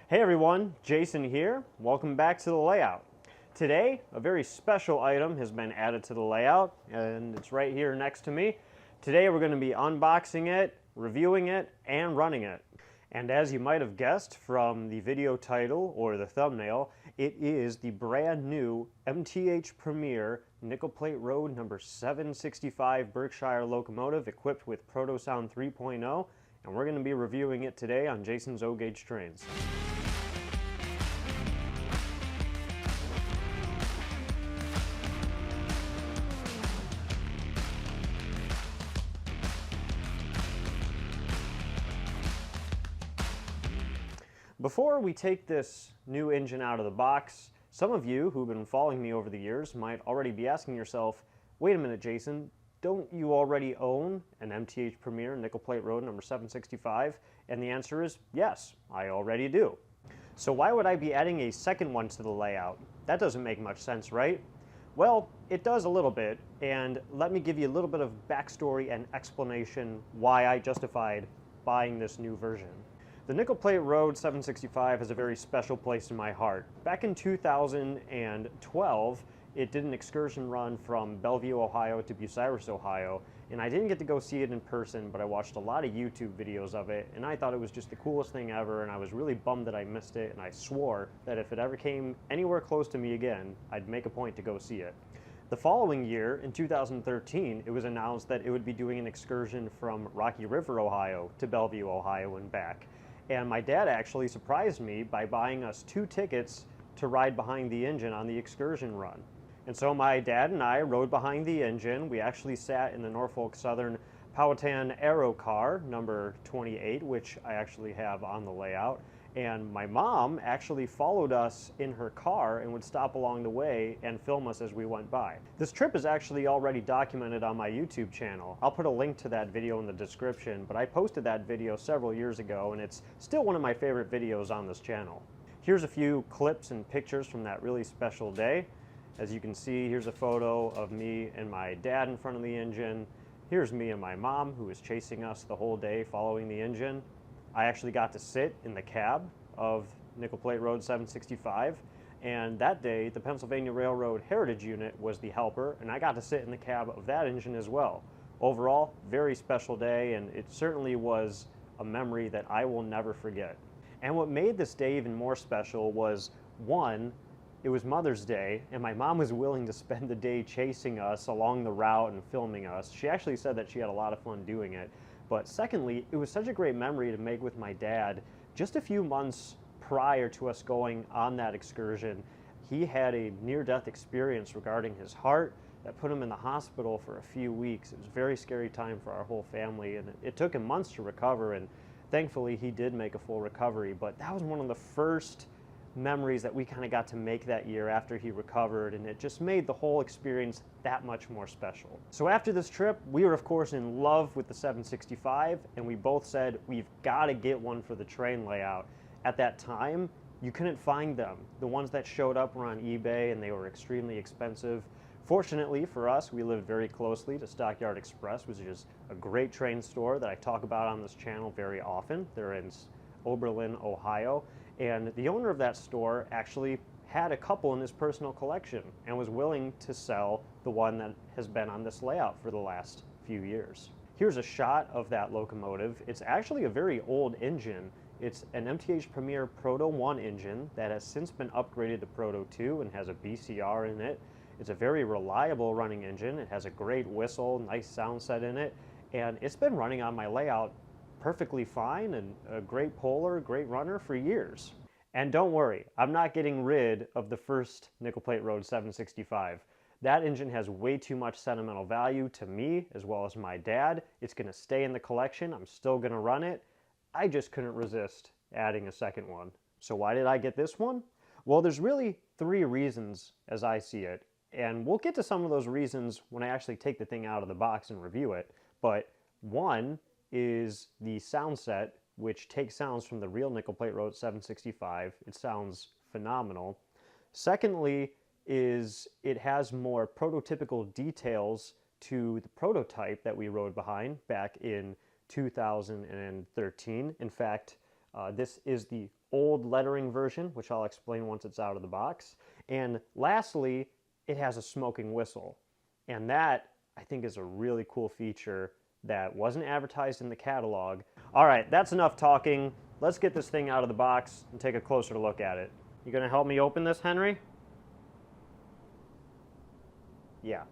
Hey everyone, Jason here. Welcome back to the layout. Today, a very special item has been added to the layout, and it's right here next to me. Today we're going to be unboxing it, reviewing it, and running it. And as you might have guessed from the video title or the thumbnail, it is the brand new MTH Premier Nickel Plate Road number 765 Berkshire Locomotive equipped with ProtoSound 3.0, and we're going to be reviewing it today on Jason's O-Gauge Trains. Before we take this new engine out of the box, some of you who've been following me over the years might already be asking yourself, wait a minute Jason, don't you already own an MTH Premier Nickel Plate Road number 765? And the answer is yes, I already do. So why would I be adding a second one to the layout? That doesn't make much sense, right? Well, it does a little bit, and let me give you a little bit of backstory and explanation why I justified buying this new version. The Nickel Plate Road 765 has a very special place in my heart. Back in 2012, it did an excursion run from Bellevue, Ohio to Bucyrus, Ohio, and I didn't get to go see it in person, but I watched a lot of YouTube videos of it, and I thought it was just the coolest thing ever, and I was really bummed that I missed it, and I swore that if it ever came anywhere close to me again, I'd make a point to go see it. The following year, in 2013, it was announced that it would be doing an excursion from Rocky River, Ohio to Bellevue, Ohio and back. And my dad actually surprised me by buying us 2 tickets to ride behind the engine on the excursion run. And so my dad and I rode behind the engine. We actually sat in the Norfolk Southern Powhatan Aero car, number 28, which I actually have on the layout. And my mom actually followed us in her car and would stop along the way and film us as we went by. This trip is actually already documented on my YouTube channel. I'll put a link to that video in the description, but I posted that video several years ago and it's still one of my favorite videos on this channel. Here's a few clips and pictures from that really special day. As you can see, here's a photo of me and my dad in front of the engine. Here's me and my mom, who was chasing us the whole day following the engine. I actually got to sit in the cab of Nickel Plate Road 765, and that day the Pennsylvania Railroad Heritage Unit was the helper, and I got to sit in the cab of that engine as well. Overall, very special day, and it certainly was a memory that I will never forget. And what made this day even more special was, one, it was Mother's Day, and my mom was willing to spend the day chasing us along the route and filming us. She actually said that she had a lot of fun doing it. But secondly, it was such a great memory to make with my dad. Just a few months prior to us going on that excursion, he had a near-death experience regarding his heart that put him in the hospital for a few weeks. It was a very scary time for our whole family, and it took him months to recover, and thankfully he did make a full recovery. But that was one of the first memories that we kind of got to make that year after he recovered, and it just made the whole experience that much more special. So after this trip, we were of course in love with the 765, and we both said we've got to get one for the train layout. At that time, you couldn't find them. The ones that showed up were on eBay and they were extremely expensive. Fortunately for us, we lived very closely to Stockyard Express, which is a great train store that I talk about on this channel very often. They're in Oberlin, Ohio. And the owner of that store actually had a couple in his personal collection and was willing to sell the one that has been on this layout for the last few years. Here's a shot of that locomotive. It's actually a very old engine. It's an MTH Premier Proto 1 engine that has since been upgraded to Proto 2 and has a BCR in it. It's a very reliable running engine. It has a great whistle, nice sound set in it, and it's been running on my layout perfectly fine and a great puller, great runner for years. And don't worry, I'm not getting rid of the first Nickel Plate Road 765. That engine has way too much sentimental value to me as well as my dad. It's going to stay in the collection. I'm still going to run it. I just couldn't resist adding a second one. So why did I get this one? Well, there's really 3 reasons as I see it. And we'll get to some of those reasons when I actually take the thing out of the box and review it. But one is the sound set, which takes sounds from the real Nickel Plate Road 765. It sounds phenomenal. Secondly is it has more prototypical details to the prototype that we rode behind back in 2013. In fact, This is the old lettering version, which I'll explain once it's out of the box. And lastly, it has a smoking whistle. And that, I think, is a really cool feature that wasn't advertised in the catalog. All right, that's enough talking. Let's get this thing out of the box and take a closer look at it. You gonna help me open this, Henry? Yeah.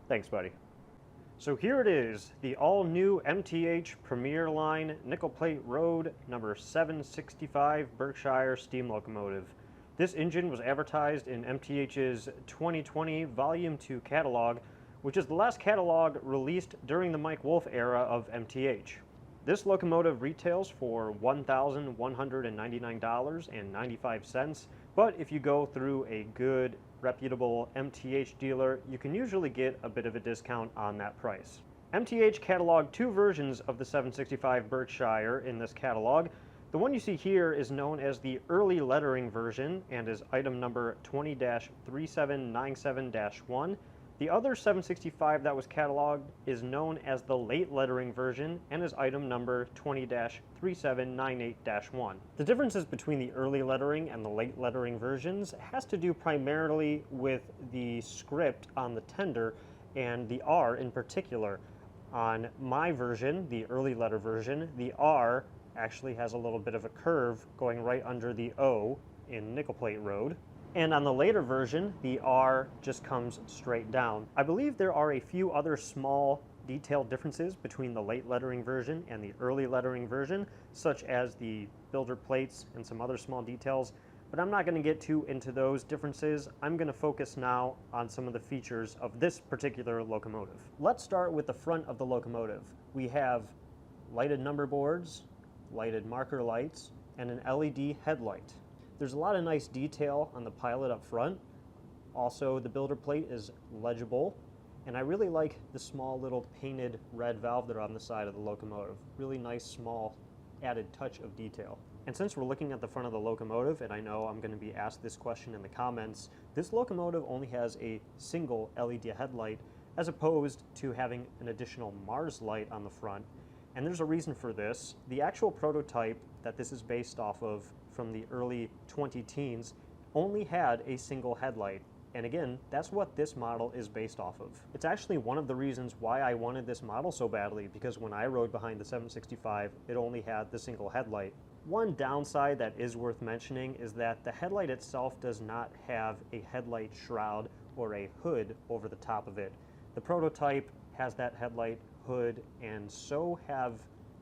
Thanks, buddy. So here it is, the all-new MTH Premier Line Nickel Plate Road number 765 Berkshire steam locomotive. This engine was advertised in MTH's 2020 Volume 2 catalog, which is the last catalog released during the Mike Wolfe era of MTH. This locomotive retails for $1,199.95, but if you go through a good, reputable MTH dealer, you can usually get a bit of a discount on that price. MTH cataloged two versions of the 765 Berkshire in this catalog. The one you see here is known as the early lettering version and is item number 20-3797-1. The other 765 that was cataloged is known as the late lettering version and is item number 20-3798-1. The differences between the early lettering and the late lettering versions has to do primarily with the script on the tender and the R in particular. On my version, the early letter version, the R actually has a little bit of a curve going right under the O in Nickel Plate Road. And on the later version, the R just comes straight down. I believe there are a few other small detailed differences between the late lettering version and the early lettering version, such as the builder plates and some other small details, but I'm not going to get too into those differences. I'm going to focus now on some of the features of this particular locomotive. Let's start with the front of the locomotive. We have lighted number boards, lighted marker lights, and an LED headlight. There's a lot of nice detail on the pilot up front. Also, the builder plate is legible, and I really like the small little painted red valve that are on the side of the locomotive. Really nice, small, added touch of detail. And since we're looking at the front of the locomotive, and I know I'm going to be asked this question in the comments, this locomotive only has a single LED headlight as opposed to having an additional Mars light on the front. And there's a reason for this. The actual prototype that this is based off of from the early 20-teens only had a single headlight. And again, that's what this model is based off of. It's actually one of the reasons why I wanted this model so badly, because when I rode behind the 765, it only had the single headlight. One downside that is worth mentioning is that the headlight itself does not have a headlight shroud or a hood over the top of it. The prototype has that headlight, hood, and so have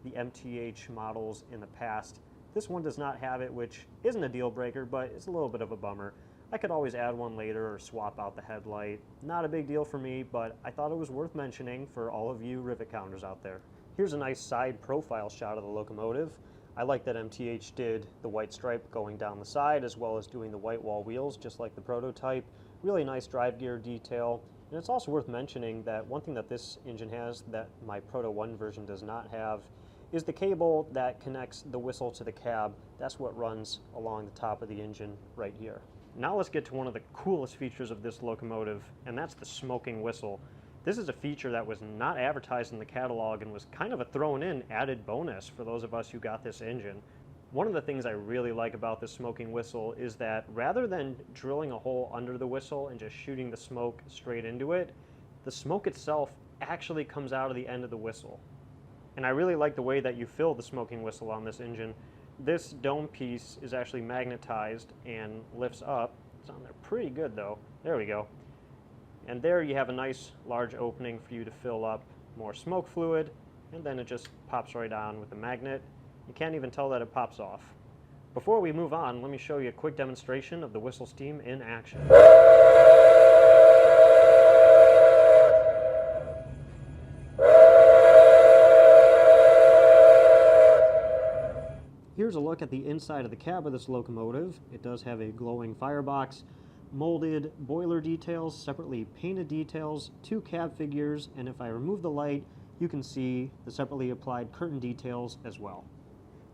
the MTH models in the past. This one does not have it, which isn't a deal breaker, but it's a little bit of a bummer. I could always add one later or swap out the headlight. Not a big deal for me, but I thought it was worth mentioning for all of you rivet counters out there. Here's a nice side profile shot of the locomotive. I like that MTH did the white stripe going down the side as well as doing the white wall wheels just like the prototype. Really nice drive gear detail. And it's also worth mentioning that one thing that this engine has that my Proto 1 version does not have is the cable that connects the whistle to the cab. That's what runs along the top of the engine right here. Now let's get to one of the coolest features of this locomotive, and that's the smoking whistle. This is a feature that was not advertised in the catalog and was kind of a thrown-in added bonus for those of us who got this engine. One of the things I really like about the smoking whistle is that rather than drilling a hole under the whistle and just shooting the smoke straight into it, the smoke itself actually comes out of the end of the whistle. And I really like the way that you fill the smoking whistle on this engine. This dome piece is actually magnetized and lifts up. It's on there pretty good though. There we go. And there you have a nice large opening for you to fill up more smoke fluid, and then it just pops right on with the magnet. You can't even tell that it pops off. Before we move on, let me show you a quick demonstration of the whistle steam in action. Here's a look at the inside of the cab of this locomotive. It does have a glowing firebox, molded boiler details, separately painted details, two cab figures, and if I remove the light, you can see the separately applied curtain details as well.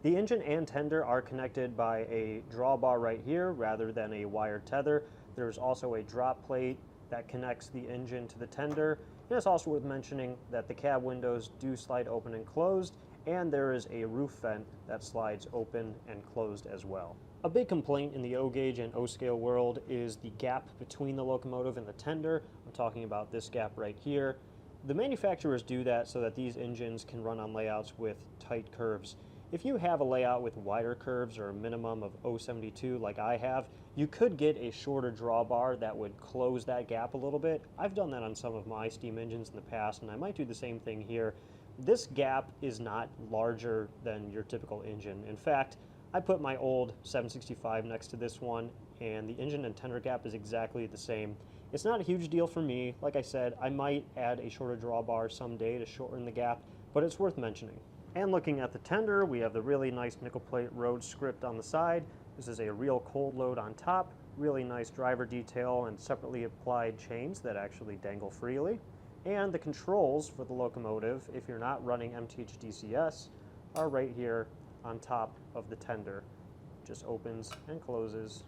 The engine and tender are connected by a drawbar right here rather than a wired tether. There's also a drop plate that connects the engine to the tender. And it's also worth mentioning that the cab windows do slide open and closed, and there is a roof vent that slides open and closed as well. A big complaint in the O gauge and O scale world is the gap between the locomotive and the tender. I'm talking about this gap right here. The manufacturers do that so that these engines can run on layouts with tight curves. If you have a layout with wider curves or a minimum of 0.72 like I have, you could get a shorter drawbar that would close that gap a little bit. I've done that on some of my steam engines in the past, and I might do the same thing here. This gap is not larger than your typical engine. In fact, I put my old 765 next to this one, and the engine and tender gap is exactly the same. It's not a huge deal for me. Like I said, I might add a shorter drawbar someday to shorten the gap, but it's worth mentioning. And looking at the tender, we have the really nice nickel plate road script on the side. This is a real cold load on top, really nice driver detail and separately applied chains that actually dangle freely. And the controls for the locomotive, if you're not running MTH DCS, are right here on top of the tender. Just opens and closes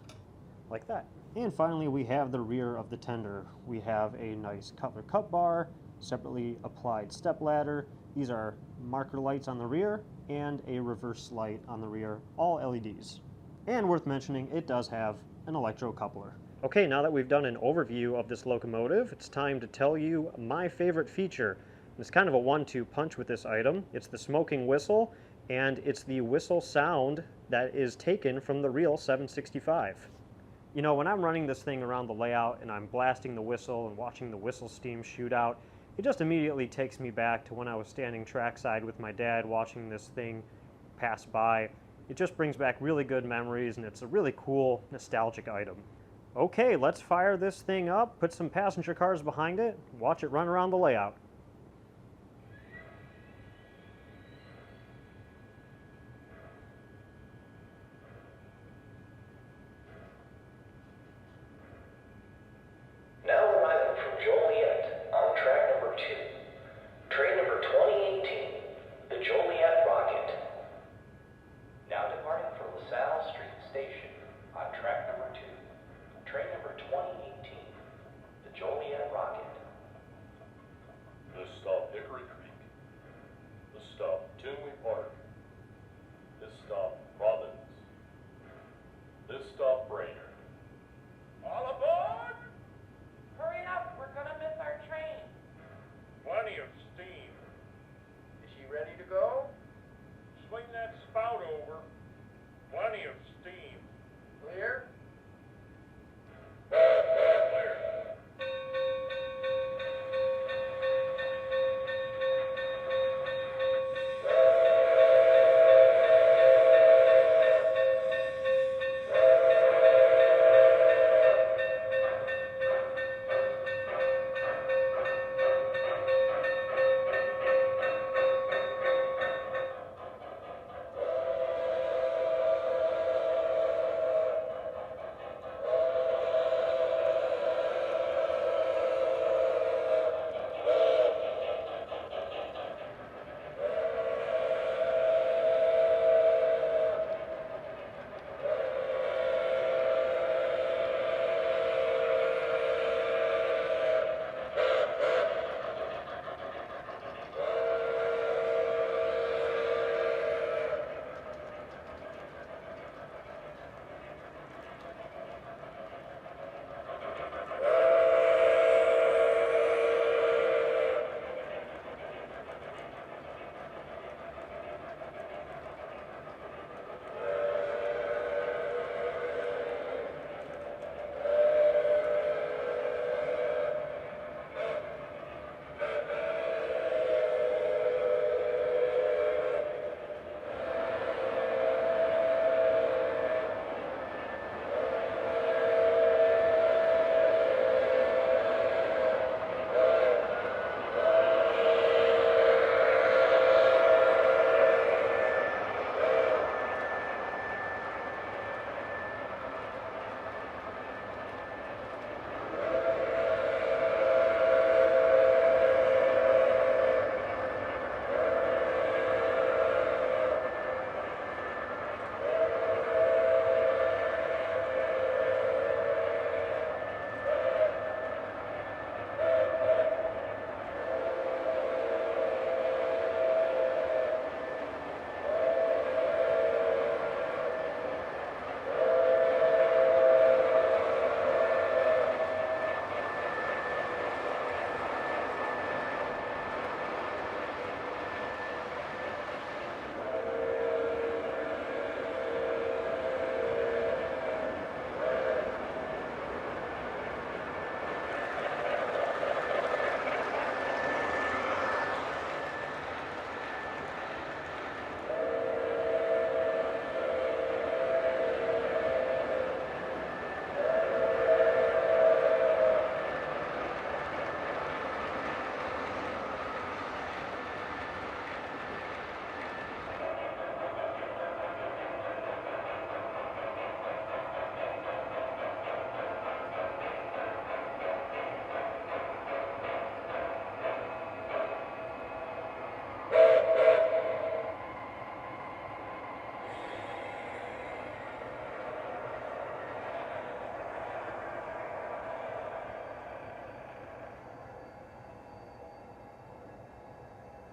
like that. And finally, we have the rear of the tender. We have a nice Cutler cup bar, separately applied step ladder. These are marker lights on the rear and a reverse light on the rear, all LEDs. And worth mentioning, it does have an electro coupler. Okay, now that we've done an overview of this locomotive, it's time to tell you my favorite feature. It's kind of a 1-2 punch with this item. It's the smoking whistle, and it's the whistle sound that is taken from the real 765. You know, when I'm running this thing around the layout and I'm blasting the whistle and watching the whistle steam shoot out, it just immediately takes me back to when I was standing trackside with my dad watching this thing pass by. It just brings back really good memories, and it's a really cool, nostalgic item. Okay, let's fire this thing up, put some passenger cars behind it, watch it run around the layout.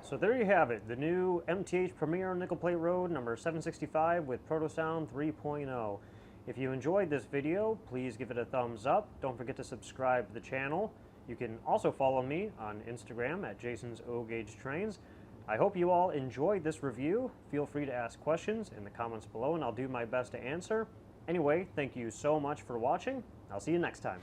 So there you have it, the new MTH Premier Nickel Plate Road number 765 with Protosound 3.0. If you enjoyed this video, please give it a thumbs up. Don't forget to subscribe to the channel. You can also follow me on Instagram at Jason's O-Gauge Trains. I hope you all enjoyed this review. Feel free to ask questions in the comments below and I'll do my best to answer. Anyway, thank you so much for watching. I'll see you next time.